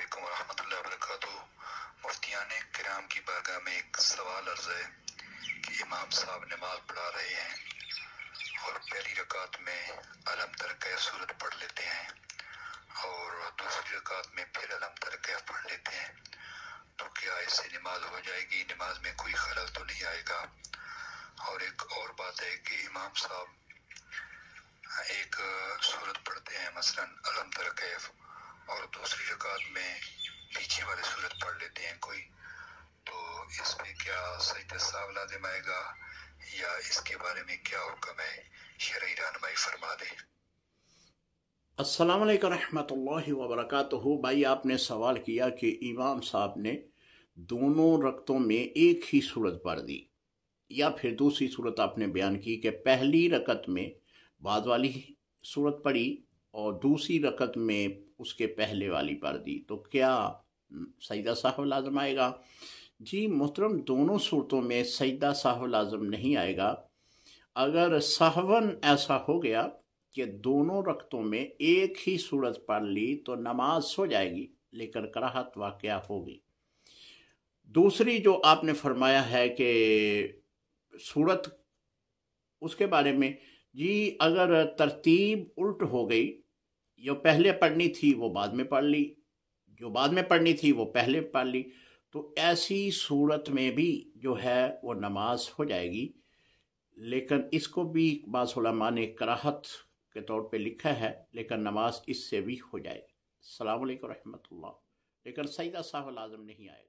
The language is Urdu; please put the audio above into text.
علیکم ورحمۃ اللہ وبرکاتہ۔ مفتیان کرام کی بارگاہ میں ایک سوال عرض ہے کہ امام صاحب نماز پڑھا رہے ہیں اور پہلی رکعت میں علم تر کیف سورت پڑھ لیتے ہیں اور دوسری رکعت میں پھر علم تر کیف پڑھ لیتے ہیں، تو کیا اس سے نماز ہو جائے گی؟ نماز میں کوئی خلل تو نہیں آئے گا؟ اور ایک اور بات ہے کہ امام صاحب ایک سورت پڑھتے ہیں مثلا علم تر کیف اور دوسری رکعت میں پیچھے والی سورت پڑھ لیتے ہیں کوئی، تو اس میں کیا سجدہ سہو لازم آئے گا یا اس کے بارے میں کیا حکم ہے؟ شرعی رہنمائی فرما دیں۔ السلام علیکم رحمۃ اللہ وبرکاتہ۔ بھائی آپ نے سوال کیا کہ امام صاحب نے دونوں رکعتوں میں ایک ہی صورت پڑھ دی، یا پھر دوسری صورت آپ نے بیان کی کہ پہلی رکعت میں بعد والی صورت پڑھی اور دوسری رکعت میں اس کے پہلے والی پڑھ دی، تو کیا سجدہ سہو لازم آئے گا؟ جی محترم، دونوں صورتوں میں سجدہ سہو لازم نہیں آئے گا۔ اگر سہون ایسا ہو گیا کہ دونوں رکعتوں میں ایک ہی صورت پڑھ لی تو نماز ہو جائے گی، لیکن کراہت واقعہ ہوگی۔ دوسری جو آپ نے فرمایا ہے کہ صورت، اس کے بارے میں جی اگر ترتیب الٹ ہو گئی، جو پہلے پڑھنی تھی وہ بعد میں پڑھ لی، جو بعد میں پڑھنی تھی وہ پہلے پڑھ لی، تو ایسی صورت میں بھی جو ہے وہ نماز ہو جائے گی، لیکن اس کو بھی بعض علماء نے کراہت کے طور پہ لکھا ہے، لیکن نماز اس سے بھی ہو جائے گی۔ السلام علیکم رحمۃ اللہ، لیکن سجدہ سہو لازم نہیں آئے گا۔